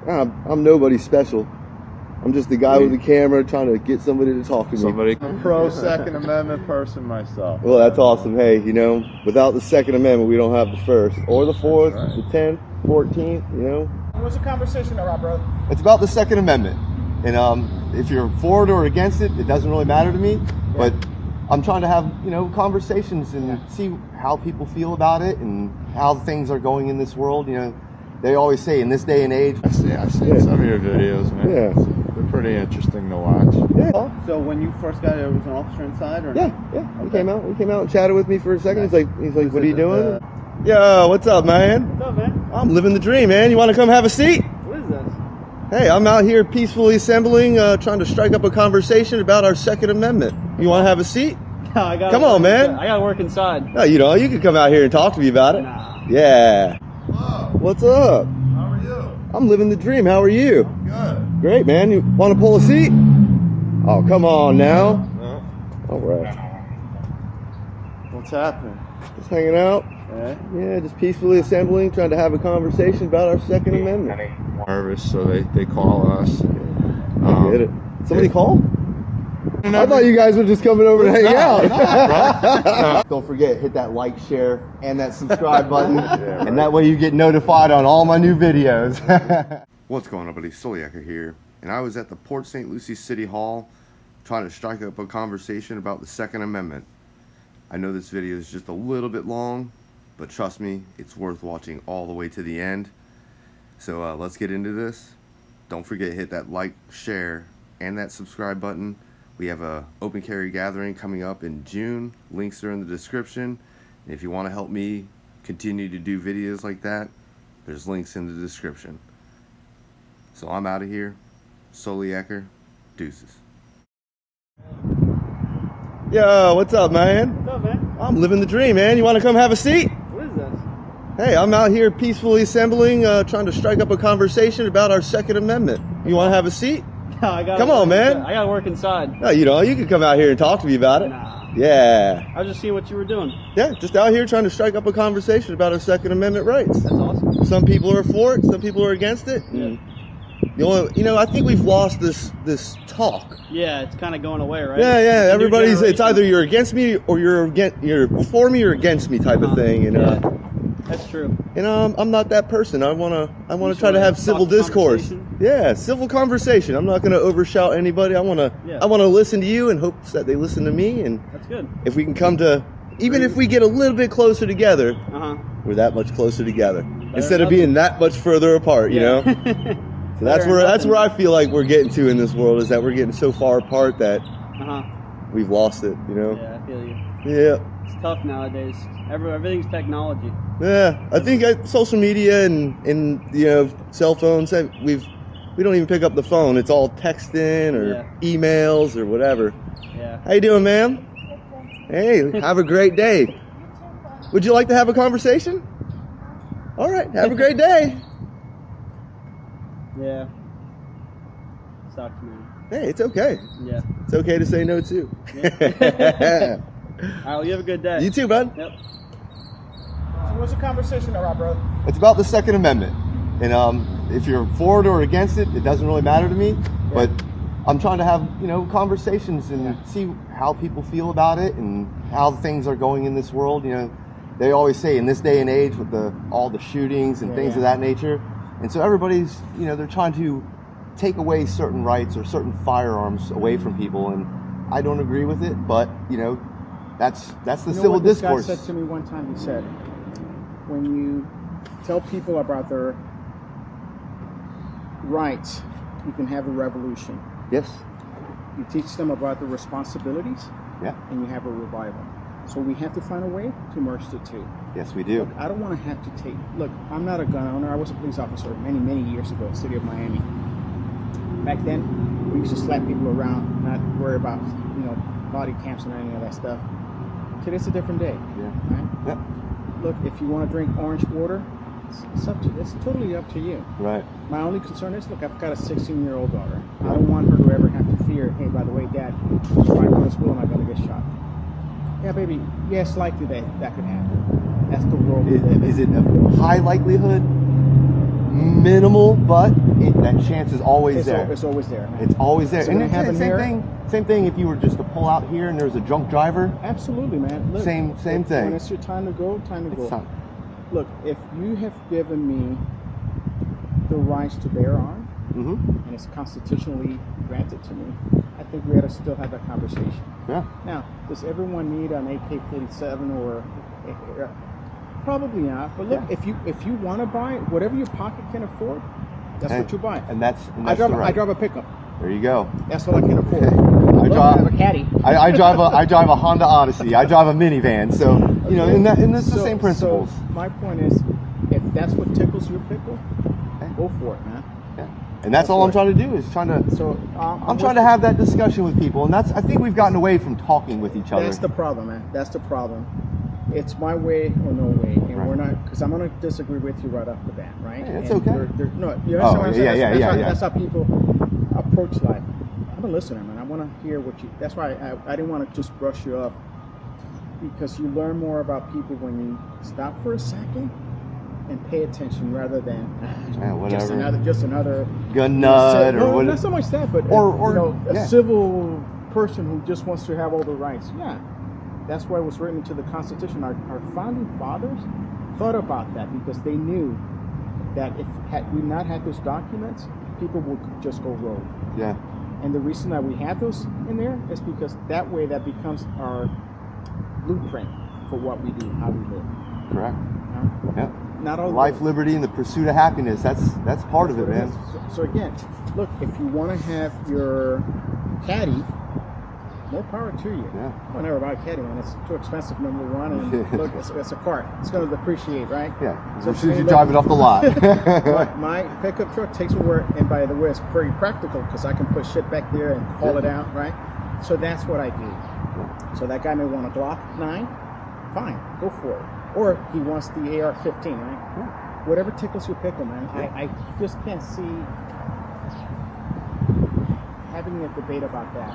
I'm nobody special. I'm just the guy with the camera trying to get somebody to talk to me. I'm a pro Second Amendment person myself. Well, that's awesome. Hey, you know, without the Second Amendment, we don't have the First, or the Fourth, right. the 10th, 14th, you know. What's the conversation about, bro? It's about the Second Amendment. And if you're for it or against it, it doesn't really matter to me. Yeah. But I'm trying to have, you know, conversations and see how people feel about it and how things are going in this world. You know, they always say in this day and age. I've seen some of your videos, man. Yeah. They're pretty interesting to watch. Yeah. So when you first got there, was an officer inside, or Yeah. Okay. He came out and chatted with me for a second. He's like, what are you doing? Yeah. Yo, what's up, man? What's up, man? I'm living the dream, man. You want to come have a seat? What is this? Hey, I'm out here peacefully assembling, trying to strike up a conversation about our Second Amendment. You want to have a seat? No, I got. Come on, man. I gotta work inside. No, you don't. You can come out here and talk to me about it. Nah. Yeah. Hello. What's up? How are you? I'm living the dream. How are you? Good. Great, man. You want to pull a seat? Oh, come on now. No. All right. What's happening? Just hanging out. Yeah, just peacefully assembling, trying to have a conversation about our Second Amendment. Nervous, so they call us. I get it. Somebody call? I thought you guys were just coming over to hang out. Don't forget, hit that like, share, and that subscribe button, and that way you get notified on all my new videos. What's going on, buddy? Soliaker here, and I was at the Port St. Lucie City Hall trying to strike up a conversation about the Second Amendment. I know this video is just a little bit long, but trust me, it's worth watching all the way to the end. So let's get into this. Don't forget to hit that like, share, and that subscribe button. We have a open carry gathering coming up in June. Links are in the description. And if you want to help me continue to do videos like that, there's links in the description. So I'm out of here. Soliaker, deuces. Yo, what's up, man? What's up, man? I'm living the dream, man. You want to come have a seat? What is this? Hey, I'm out here peacefully assembling, trying to strike up a conversation about our Second Amendment. You want to have a seat? No, I got. Come on, man. I gotta work inside. No, you don't. You can come out here and talk to me about it. Nah. Yeah. I was just seeing what you were doing. Yeah, just out here trying to strike up a conversation about our Second Amendment rights. That's awesome. Some people are for it, some people are against it. Yeah. I think we've lost this talk. Yeah, it's kind of going away, right? Yeah. It's Everybody's. It's either you're against me or you're for me or against me type of thing. And that's true. and I'm not that person. I wanna try to have civil discourse. Yeah, civil conversation. I'm not gonna overshout anybody. I wanna listen to you in hopes that they listen to me. And That's good. if we can come to, even if we get a little bit closer together, we're that much closer together instead of being that much further apart. You know. So that's where I feel like we're getting to in this world, is that we're getting so far apart that we've lost it, you know? Yeah, I feel you. Yeah. It's tough nowadays. Everything's technology. Yeah, I think social media and you know, cell phones, we don't even pick up the phone. It's all texting or emails or whatever. Yeah. How you doing, ma'am? Hey, have a great day. Would you like to have a conversation? All right, have a great day. Yeah. Sucks, man. Hey, it's okay. Yeah. It's okay to say no too. Yeah. All right, well, you have a good day. You too, bud. Yep. So what's the conversation about, bro? It's about the Second Amendment. And if you're for it or against it, it doesn't really matter to me. But I'm trying to have, you know, conversations and see how people feel about it and how things are going in this world. You know, they always say in this day and age with all the shootings and things of that nature. And so everybody's, you know, they're trying to take away certain rights or certain firearms away from people, and I don't agree with it. But you know, that's the civil discourse. This guy said to me one time. He said, when you tell people about their rights, you can have a revolution. Yes. You teach them about the responsibilities. Yeah. And you have a revival. So we have to find a way to merge the two. Yes, we do. Look, I don't want to have to take... Look, I'm not a gun owner. I was a police officer many years ago in the city of Miami. Back then, we used to slap people around, not worry about, you know, body cams and any of that stuff. Today's a different day. Yeah. Right? Yep. Look, if you want to drink orange water, it's totally up to you. Right. My only concern is, look, I've got a 16-year-old daughter. I don't want her to ever have to fear, hey, by the way, Dad, if I go to school, am I going to get shot? Yeah, baby, yes, likely that could happen. That's the world we live in. Is it a high likelihood? minimal, but that chance is always there. It's always there. Man. It's always there. Is it And gonna happen same here? thing. Same thing. If you were just to pull out here and there's a drunk driver. Absolutely, man. Look, Same thing. When it's your time to go, time to go. Time. Look, if you have given me the rights to bear arms, and it's constitutionally granted to me, I think we ought to still have that conversation. Yeah. Now, does everyone need an AK-47 or? Probably not. But look, if you want to buy it, whatever your pocket can afford, that's what you buy. And that's I drive right. I drive a pickup. There you go. That's what I can afford. I have a caddy. I drive a Honda Odyssey. I drive a minivan. So you know, and it's the same principles. So my point is, if that's what tickles your pickle, go for it, man. Yeah. And that's all I'm trying to do is trying to. So I'm trying to have that discussion with people, and I think we've gotten away from talking with each other. That's the problem, man. That's the problem. It's my way or no way, and we're not, because I'm going to disagree with you right off the bat, right? Hey, it's and okay. No, you understand what I'm saying? Yeah. That's how people approach life. I'm a listener, man. I want to hear what you. That's why I didn't want to just brush you off, because you learn more about people when you stop for a second and pay attention rather than whatever. just another gun nut or what? Not so much that, but a civil person who just wants to have all the rights. Yeah. That's why it was written into the Constitution. Our founding fathers thought about that because they knew that had we not had those documents, people would just go rogue. Yeah. And the reason that we have those in there is because that way that becomes our blueprint for what we do, how we live. Correct. Yeah. Not all life, liberty, and the pursuit of happiness. That's part of it, man. So again, look, if you want to have your caddy, more power to you. Yeah. I'll never buy a caddy, man. It's too expensive, number one. And look, it's a cart. It's going to depreciate, right? Yeah. So as soon as you drive it off the lot. my pickup truck takes me where, and by the way, it's very practical because I can put shit back there and haul it out, right? So that's what I do. So that guy may want a Glock 9. Fine, go for it. Or he wants the AR-15, right? Yeah. Whatever tickles your pickle, man. I just can't see having a debate about that.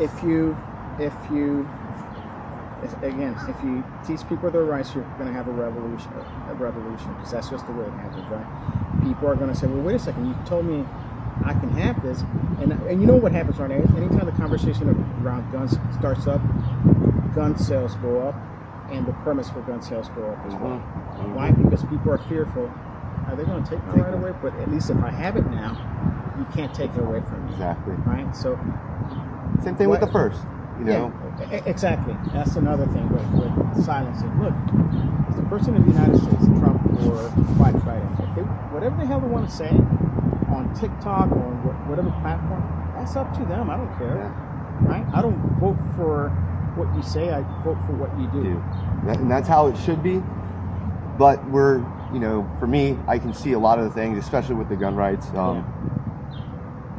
If you teach people their rights, you're going to have a revolution, because that's just the way it happens, right? People are going to say, well, wait a second, you told me I can have this, and you know what happens, right? Anytime the conversation around guns starts up, gun sales go up, and the permits for gun sales go up as well. Why? Because people are fearful. Are they going to take my right away? But at least if I have it now, you can't take it away from me. Exactly. Right? So. Same thing with the first, you know. Yeah, exactly. That's another thing with silencing. Look, if the person in the United States, Trump or Biden, whatever the hell they want to say on TikTok or whatever platform, that's up to them. I don't care. Yeah. Right? I don't vote for what you say. I vote for what you do. And that's how it should be. But for me, I can see a lot of the things, especially with the gun rights.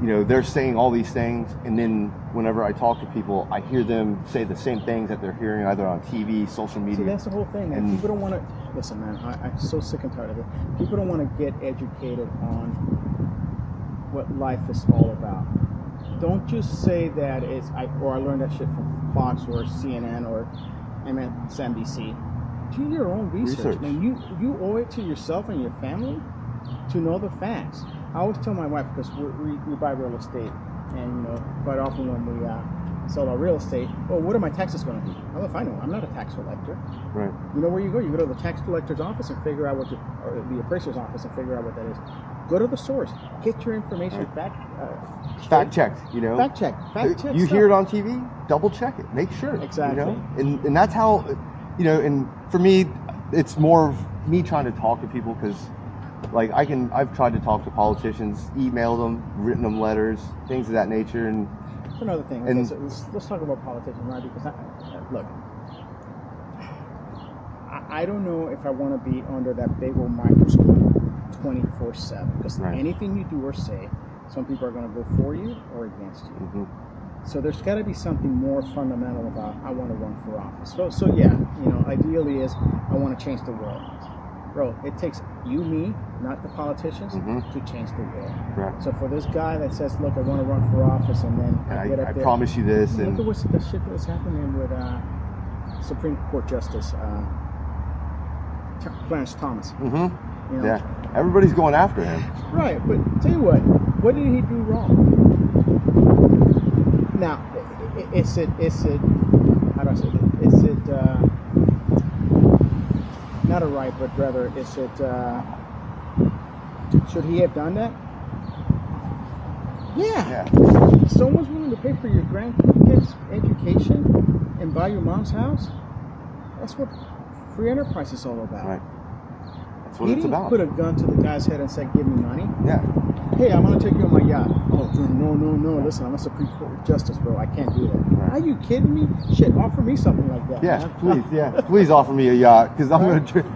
They're saying all these things, and then whenever I talk to people, I hear them say the same things that they're hearing either on TV, social media. See, that's the whole thing. And people don't want to listen, man. I'm so sick and tired of it. People don't want to get educated on what life is all about. Don't just say that I learned that shit from Fox or CNN or MSNBC. Do your own research. Man, you owe it to yourself and your family to know the facts. I always tell my wife, because we buy real estate, and quite often when we sell our real estate, what are my taxes going to be? Well, if I know, I'm not a tax collector. Right. You know where you go? You go to the tax collector's office and figure out or the appraiser's office and figure out what that is. Go to the source. Get your information fact checked. Fact check. You hear it on TV? Double check it. Make sure. Exactly. And that's how, and for me, it's more of me trying to talk to people because. Like I've tried to talk to politicians, emailed them, written them letters, things of that nature, and that's another thing. Okay, so let's talk about politicians, right? Because look, I don't know if I want to be under that big old microscope 24/7. Because anything you do or say, some people are going to go for you or against you. Mm-hmm. So there's got to be something more fundamental about I want to run for office. So yeah, ideally is I want to change the world. Bro, it takes you, me, not the politicians, to change the world. Right. So for this guy that says, look, I want to run for office, and then I promise you this. Look at the shit that's happening with Supreme Court Justice Clarence Thomas. You know? Yeah. Everybody's going after him. Right, but tell you what did he do wrong? Now, is it, how do I say it? Is it, not a right, but rather, is it, should he have done that? Yeah. Someone's willing to pay for your grandkids' education and buy your mom's house? That's what free enterprise is all about. Right. That's what He it's didn't about. put a gun to the guy's head and say, give me money. Yeah. Hey, I'm going to take you on my yacht. Oh, no. Listen, I'm a Supreme Court justice, bro. I can't do that. Right. Are you kidding me? Shit, offer me something like that. Yeah, man. please. Yeah, please offer me a yacht because I'm Right. going to.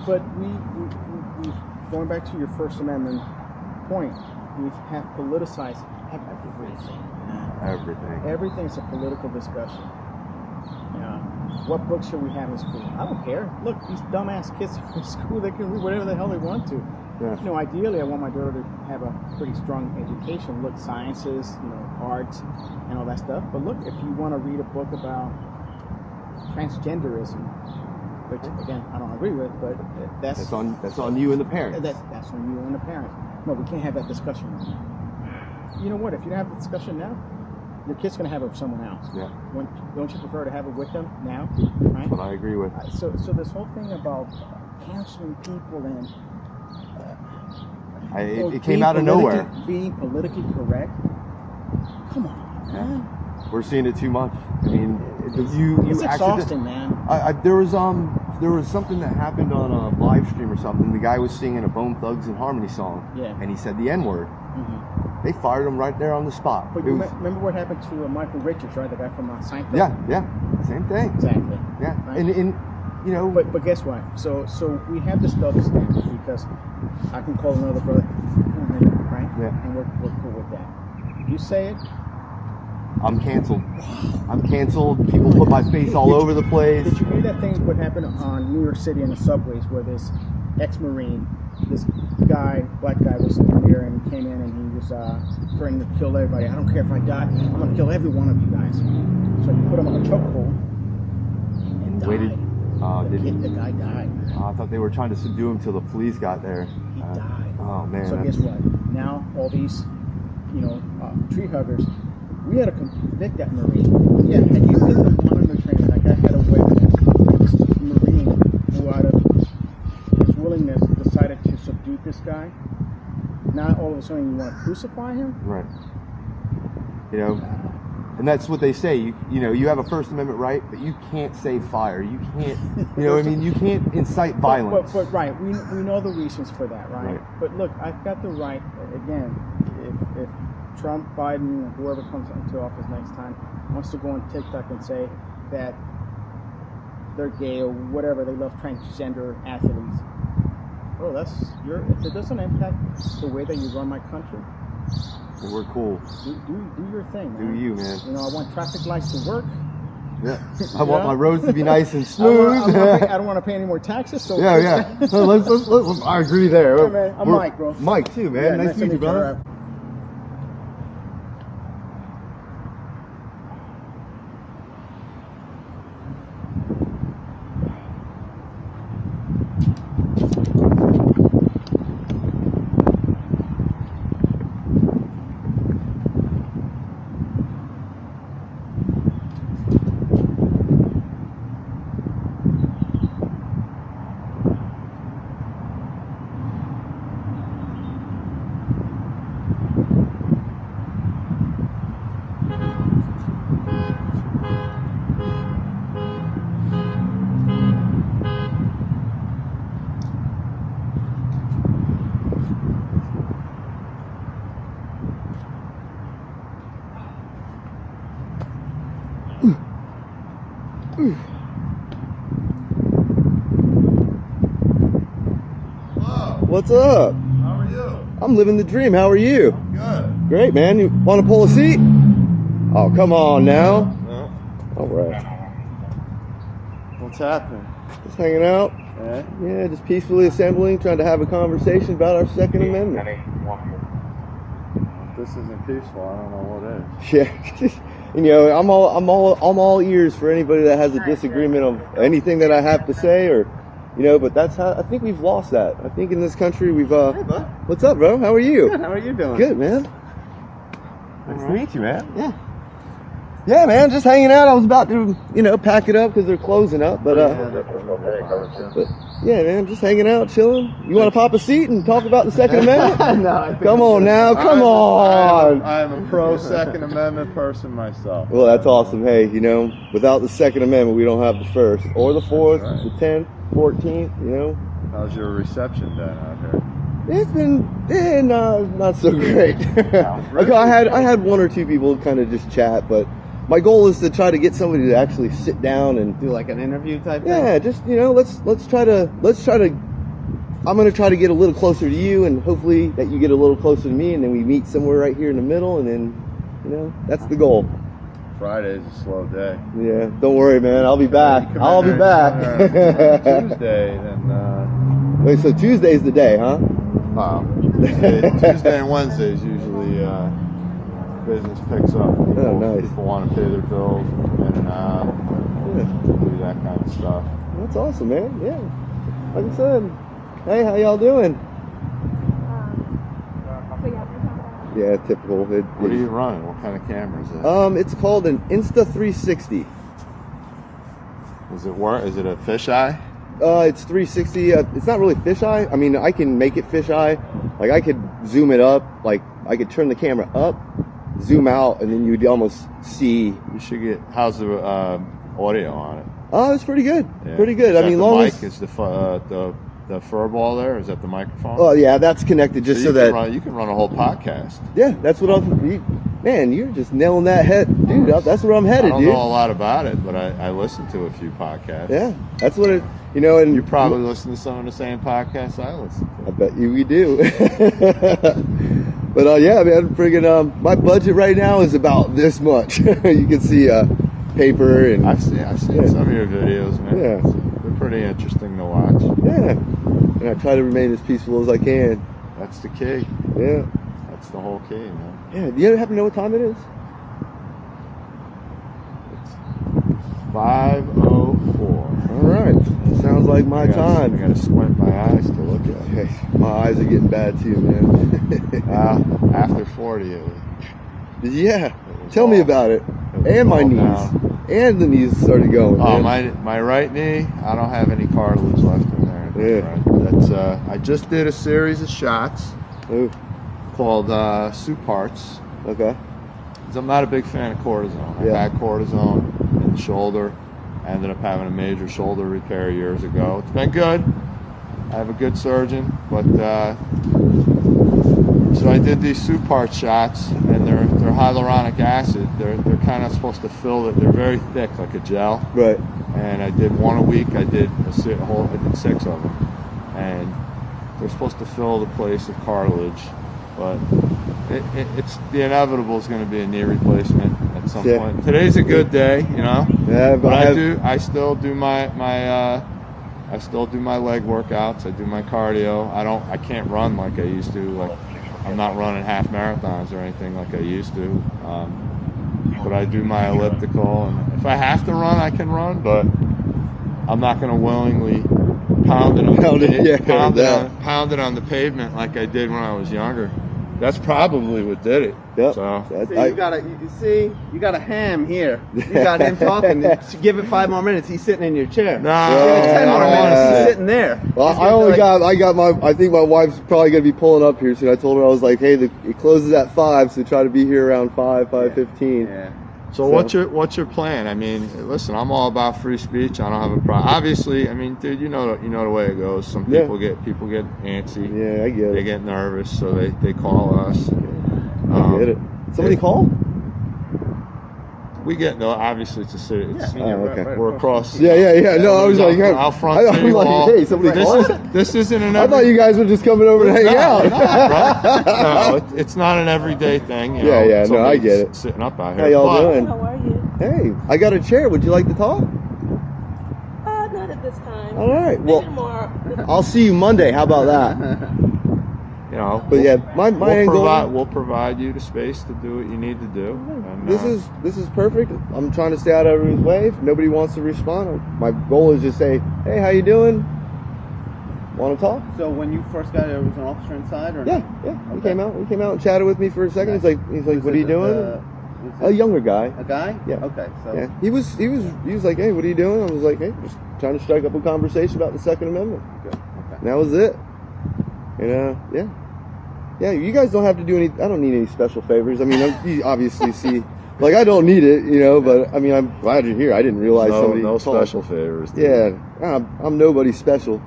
But we going back to your First Amendment point, we have politicized everything. Everything. Everything is a political discussion. What books should we have in school? I don't care. Look, these dumbass kids in school, they can read whatever the hell they want to. Yeah. You know, ideally, I want my daughter to have a pretty strong education. Look, sciences, arts, and all that stuff. But look, if you want to read a book about transgenderism, which again I don't agree with, but that's on you and the parents. That's on you and the parents. No, we can't have that discussion right now. You know what? If you don't have the discussion now, your kid's going to have it with someone else. Yeah. Don't you prefer to have it with them now? Right? That's what I agree with. So this whole thing about canceling people and it came out of nowhere. Being politically correct. Come on, man. We're seeing it too much. I mean, It's exhausting, man. There was something that happened on a live stream or something. The guy was singing a Bone Thugs and Harmony song, and he said the N-word. Mm-hmm. They fired him right there on the spot. But remember what happened to Michael Richards, right? The guy from Seinfeld. Yeah, same thing. Exactly. Yeah, Right? and But guess what? So we have this double standard because I can call another brother, right? Yeah. And we're cool with that. You say it, I'm canceled. People put my face all over the place. Did you hear that thing? What happened on New York City in the subways, where this ex-Marine, this black guy, was in there and he came in and he was threatening to kill everybody. I don't care if I die. I'm going to kill every one of you guys. So he put him on a chokehold and died. The guy died. I thought they were trying to subdue him till the police got there. He died. Oh man. So guess what? Now all these, tree huggers, we had to convict that Marine. Yeah, had you been the one on the train, like I had a witness, Marine who out of his willingness decided to subdue this guy, now all of a sudden you want to crucify him? Right. And that's what they say. You have a First Amendment right, but you can't say fire. You can't. You can't incite violence. But right, we know the reasons for that, right? But look, I've got the right. Again, if Trump, Biden, whoever comes into office next time wants to go on TikTok and say that they're gay or whatever, they love transgender athletes. Oh, if it doesn't impact the way that you run my country, then we're cool. Do your thing, man. Do you, man? I want traffic lights to work. Yeah. I want my roads to be nice and smooth. I don't want to pay any more taxes. So yeah. Let's I agree there. Hey, man, I'm Mike, bro. Mike too, man. Yeah, nice to meet you, brother. What's up? How are you? I'm living the dream. How are you? Good. Great, man. You want to pull a seat? Oh, come on now. No. All right. What's happening? Just hanging out. Yeah, just peacefully assembling, trying to have a conversation about our Second Amendment. If this isn't peaceful, I don't know what is. Yeah. I'm all ears for anybody that has a disagreement of anything that I have to say or You know, but that's how I think we've lost that. I think in this country we've Hey, bud. What's up, bro? How are you? Good. How are you doing? Good, man. Nice All to meet you, man. Yeah. Yeah, man, just hanging out. I was about to, pack it up because they're closing up, but yeah, man, just hanging out, chilling. You want to pop a seat and talk about the Second Amendment? No. Come on now, come on. I'm a pro Second Amendment person myself. Well, that's awesome. Hey, without the Second Amendment, we don't have the First or the Fourth, That's right. the 10th, 14th. How's your reception then out here? It's been not so great. Okay, I had one or two people kind of just chat, but my goal is to try to get somebody to actually sit down and Do like an interview type thing? yeah, just let's try to. I'm gonna try to get a little closer to you, and hopefully that you get a little closer to me, and then we meet somewhere right here in the middle, and then that's the goal. Friday's a slow day. Yeah, don't worry, man. I'll be back. Come I'll in be there back. Tuesday, then. Wait, so Tuesday's the day, huh? Tuesday and Wednesday is usually business picks up. People, nice. People want to pay their bills, in and out, do that kind of stuff. That's awesome, man. Yeah. Like I said, hey, how y'all doing? Yeah, typical. What are you running? What kind of camera is it? It's called an Insta360. Does it work? Is it a fisheye? It's 360. It's not really fisheye. I mean, I can make it fisheye. Like, I could zoom it up. Like, I could turn the camera up, zoom out, and then you'd almost see. You should get. How's the audio on it? Oh, it's pretty good. Yeah. Pretty good. Is I mean, that long the mic as. is the fur ball there. Is that the microphone? Oh yeah, that's connected just so that. You can run a whole podcast. Yeah, that's what Man, you're just nailing that head, dude. That's where I'm headed, I don't dude. know a lot about it, but I listen to a few podcasts. Yeah, that's what it. And You probably listen to some of the same podcasts I listen to. I bet you we do. But yeah, man, friggin' my budget right now is about this much. You can see paper and I've seen some of your videos, man. Yeah. They're pretty interesting to watch. yeah, and I try to remain as peaceful as I can. That's the key. Yeah, That's the whole key, man. yeah. Do you happen to know what time it is? It's 5:04. All right, sounds like my I time. gotta squint my eyes to look at it. Hey, my eyes are getting bad too, man. After 40, Yeah, tell me about it. And my all knees, down. and the knees started going. Oh, man. my right knee, I don't have any cartilage left in there. Yeah. Right. That's I just did a series of shots Ooh, called Soup Parts. okay. 'Cause I'm not a big fan of cortisone. I Yeah. had cortisone in the shoulder. I ended up having a major shoulder repair years ago. It's been good. I have a good surgeon, but so I did these Soup Parts shots, and they're hyaluronic acid. They're kind of supposed to fill it. They're very thick, like a gel. Right. And I did one a week. I did I did 6 of them, and they're supposed to fill the place of cartilage, but it's the inevitable is going to be a knee replacement at some Yeah. point. Today's a good day, Yeah, but but I still do my leg workouts. I do my cardio. I can't run like I used to. Like, I'm not running half marathons or anything like I used to. But I do my elliptical, and if I have to run, I can run. But I'm not going to willingly pound it on the pavement like I did when I was younger. That's probably what did it. Yep. So See, you got a ham here. You got him talking. Give it 5 more minutes. He's sitting in your chair. no, Yeah, 10 more I don't want minutes. to He's sit. sitting there. Well, He's gonna be like, I think my wife's probably gonna be pulling up here soon. I told her, I was like, hey, it closes at 5, so try to be here around 5:15. Yeah. So what's your plan? I mean, listen, I'm all about free speech. I don't have a problem. Obviously, I mean, dude, you know the way it goes. Some Yeah. people get antsy. Yeah, I get They it. get nervous, so they call us. I get it. Somebody call? We get obviously it's a city. It's, Oh, okay. we're across. Yeah. No, I was like, hey, out front I was City like, Hall. hey, somebody call? This isn't an. I thought you guys were just coming over to hang out. No, it's not an everyday thing. You know, Yeah, no, I somebody get it. Sitting up out here. How y'all But doing? How are you? Hey, I got a chair. Would you like to talk? Not at this time. All right. Maybe Well, tomorrow. I'll see you Monday. How about that? You know, But yeah, my end goal. we'll provide you the space to do what you need to do. And, This is perfect. I'm trying to stay out of everyone's way. If nobody wants to respond, my goal is just say, hey, how you doing? Want to talk? So when you first got there, was an officer inside, or Yeah, not? yeah. He Okay. came out. He came out and chatted with me for a second. He's like, Was what are you it, doing? was A it younger guy. a guy? Yeah. Okay. So Yeah. He was like, hey, what are you doing? I was like, hey, just trying to strike up a conversation about the Second Amendment. good. Okay. And that was it. And yeah. Yeah, you guys don't have to do any. I don't need any special favors. I mean, you obviously see. Like, I don't need it, you know, but I mean, I'm glad you're here. I didn't realize somebody No called. special favors. Dude. Yeah, I'm nobody special.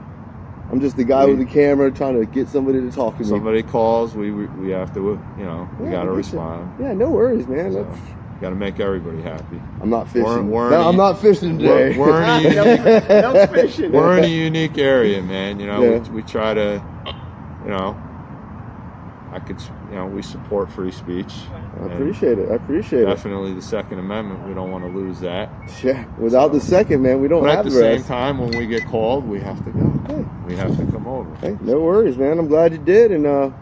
I'm just the guy with the camera trying to get somebody to talk to me. Somebody calls, we have to, we Yeah, got to I get respond. you. Yeah, no worries, man. So, That's, got to make everybody happy. I'm not fishing. We're I'm not fishing today. We're in a unique, No fishing. we're in a unique area, man. Yeah. We try to, we support free speech. I appreciate it. Definitely the Second Amendment. We don't want to lose that. Yeah, without the second, man, we don't But have at the the same rest. time, when we get called, we have to go. Hey. We have to come over. Hey, no worries, man. I'm glad you did, and I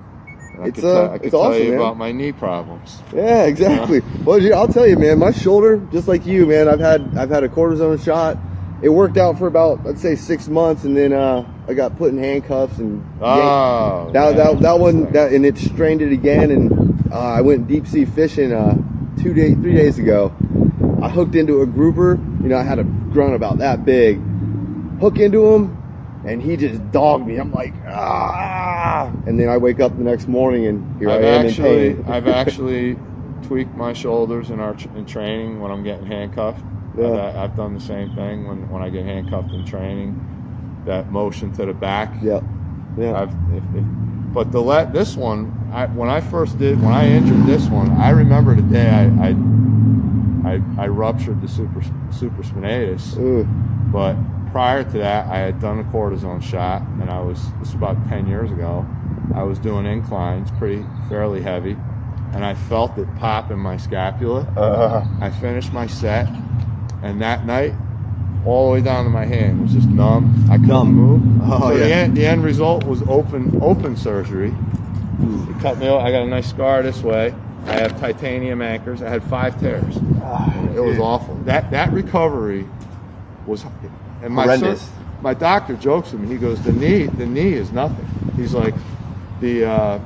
it's could tell awesome, you man. about my knee problems. Yeah, exactly. Well, I'll tell you, man. My shoulder, just like you, man. I've had a cortisone shot. It worked out for about, I'd say, 6 months, and then I got put in handcuffs and Oh, and it strained it again, and I went deep sea fishing 3 days ago. I hooked into a grouper. I had a grunt about that big. Hook into him, and he just dogged me. I'm like, ah! And then I wake up the next morning, and here I am in pain. I've actually tweaked my shoulders in training when I'm getting handcuffed. Yeah. I've done the same thing when I get handcuffed in training. That motion to the back. Yeah. But this one, when I injured this one, I remember the day I ruptured the supraspinatus. Ooh. But prior to that, I had done a cortisone shot, and this was about 10 years ago. I was doing inclines, fairly heavy, and I felt it pop in my scapula. I finished my set, and that night, all the way down to my hand was just numb. I couldn't move. Oh, so yeah. the end result was open surgery. It cut me. I got a nice scar this way. I have titanium anchors. I had 5 tears. It was awful. That recovery was, and horrendous. My doctor jokes with me. He goes, the knee is nothing. He's like, the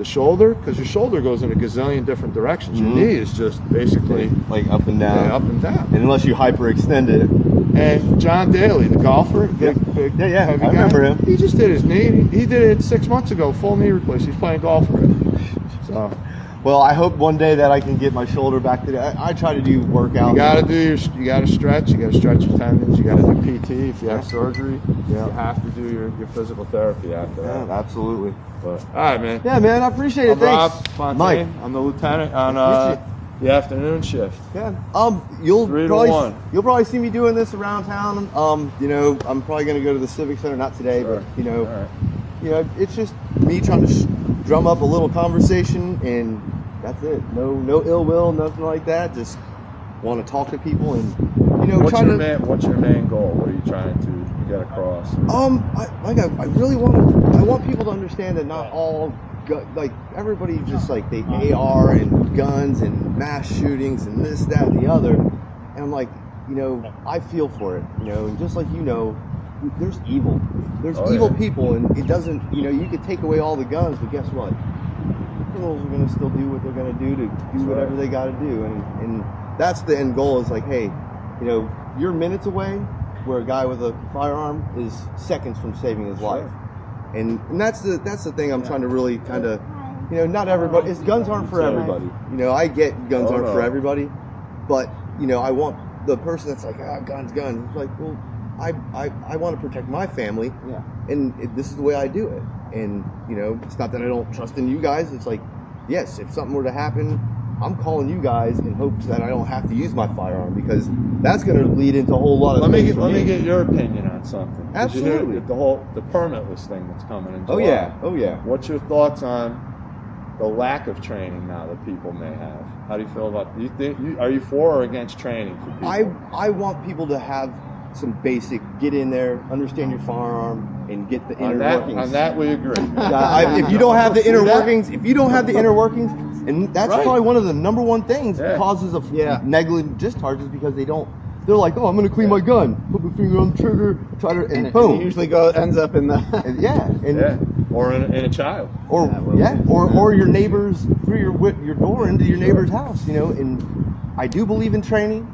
shoulder, because your shoulder goes in a gazillion different directions. Your knee is just basically like up and down. up and down. And unless you hyperextend it. And John Daly, the golfer, big Yeah, heavy I guy, remember him. He just did his knee. He did it 6 months ago, full knee replacement. He's playing golf already. So Well, I hope one day that I can get my shoulder back to that. I try to do workouts. you gotta stretch. You gotta stretch your tendons. You gotta do PT if you have surgery. You have to do your physical therapy after that. Yeah, absolutely. But all right, man. Yeah, man, I appreciate it. I'm Thanks. Rob Fontaine. Mike. I'm the lieutenant on the afternoon shift. Yeah. You'll 3 to probably 1. you'll probably see me doing this around town. I'm probably gonna go to the Civic Center, not today, Sure. but All right. it's just me trying to drum up a little conversation, and that's it. No ill will, nothing like that. Just want to talk to people, and What's your main goal? What are you trying to get across? I really want people to understand that not all everybody just they AR and guns and mass shootings and this, that, and the other, and I'm like, I feel for it, and just like there's evil. There's evil people, and it doesn't, you could take away all the guns, but guess what? Criminals are going to still do what they're going to do whatever they got to do, and that's the end goal. Is like, hey, you're minutes away, where a guy with a firearm is seconds from saving his life, and that's the thing I'm trying to really kind of, not everybody. Guns aren't for everybody. I get guns aren't for everybody, but I want the person that's like, guns. It's like, well, I want to protect my family, and this is the way I do it. And it's not that I don't trust in you guys. It's like, yes, if something were to happen, I'm calling you guys in hopes that I don't have to use my firearm, because that's going to lead into a whole lot of Let things. me get your opinion on something. Absolutely. The permitless thing that's coming in July. Oh yeah. What's your thoughts on the lack of training now that people may have? How do you feel about? Are you for or against training for people? I want people to have some basic, get in there, understand your firearm, and get the inner workings. On that we agree. If you don't have the inner workings, and that's probably one of the number one things causes of negligent discharges, because they don't they're like, oh, I'm gonna clean my gun. Put my finger on the trigger, try to, and boom. And it usually ends up in the And yeah, and Yeah. Or in a child. or or your neighbors through your door into your neighbor's house, you know. And I do believe in training,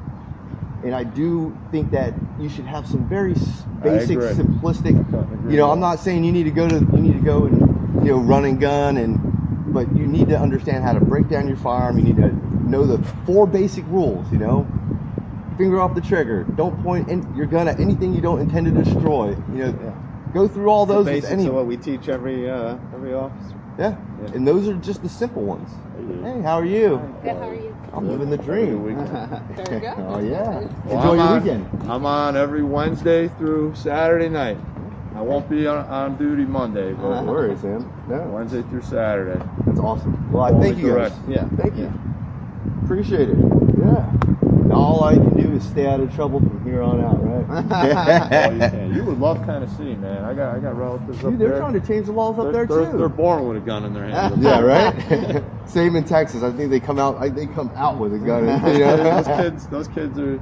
and I do think that you should have some very basic, agree. simplistic. You know, I'm not saying you need to go and run and gun, but you need to understand how to break down your firearm. You need to know the 4 basic rules. You know, finger off the trigger. Don't point your gun at anything you don't intend to destroy. You know. Go through all those. The with basics of what we teach every officer. Yeah, and those are just the simple ones. Hey, how are you? Good, how are you? I'm living the dream. There we go. Oh yeah. Well, Enjoy your I'm weekend. I'm on every Wednesday through Saturday night. I won't be on duty Monday, No but worries, man. No, Wednesday through Saturday. that's awesome. Well, I Only thank you guys. correct. Yeah. Thank you. Appreciate it. Yeah. Now all I can do is stay out of trouble from here on out, right? Oh, you can. You would love Tennessee, man. I got relatives up Dude, they're there. trying to change the laws up there They're too. born with a gun in their hand. Yeah, right. Same in Texas. I think they come out. They come out with a gun. You know? Those kids are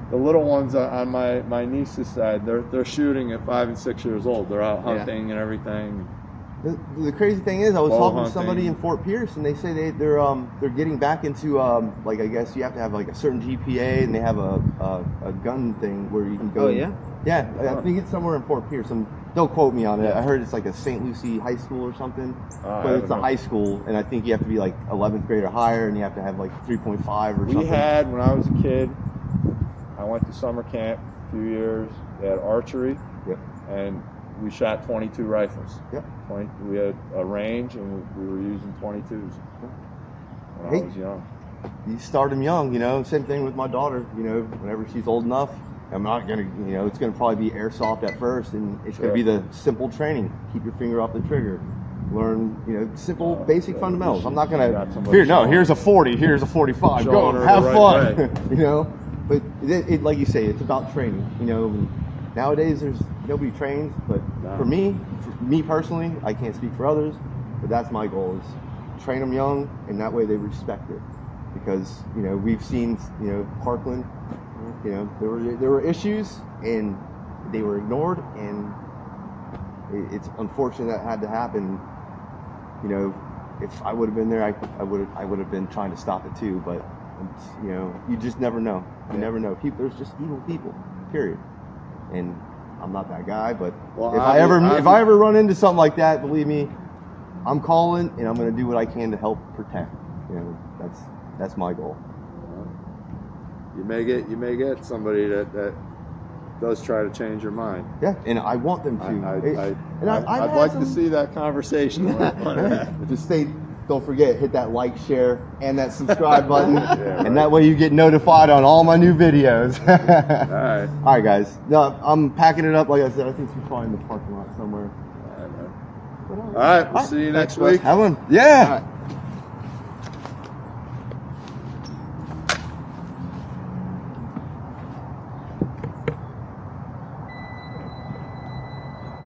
the little ones on my niece's side. They're shooting at 5 and 6 years old. They're out hunting and everything. The crazy thing is, I was Bow talking to hunting. somebody in Fort Pierce, and they say they're getting back into like, I guess you have to have like a certain GPA, and they have a gun thing where you can go. Oh yeah. Yeah, I think it's somewhere in Fort Pierce. Don't quote me on it. I heard it's like a St. Lucie high school or something, but it's a high school, and I think you have to be like 11th grade or higher, and you have to have like 3.5 or something. We had, when I was a kid, I went to summer camp a few years. They had archery, and we shot 22 rifles. Yep. We had a range, and we were using 22s when I was young. You start them young, you know. Same thing with my daughter. You know, whenever she's old enough, I'm not gonna, you know, it's gonna probably be airsoft at first, and it's gonna be the simple training. Keep your finger off the trigger. Learn, you know, simple, basic fundamentals. I'm not gonna here's a 40, here's a 45. Go, have fun. You know, but it, like you say, it's about training. You know, and nowadays there's nobody trains, but for me personally, I can't speak for others, but that's my goal: is train them young, and that way they respect it. Because you know, we've seen, you know, Parkland. You know, there were issues, and they were ignored, and it's unfortunate that had to happen. You know, if I would have been there, I would have been trying to stop it too. But you know, you just never know. You never know. There's just evil people. Period. And I'm not that guy, but if I ever run into something like that, believe me, I'm calling, and I'm going to do what I can to help protect. You know, that's my goal. You may get somebody that does try to change your mind. Yeah, and I want them to. I'd like to see that conversation. Just say, don't forget, hit that like, share, and that subscribe button, and that way you get notified on all my new videos. All right, guys. No, I'm packing it up. Like I said, I think it's probably in the parking lot somewhere. All right, we'll see you next week. Have one. Yeah.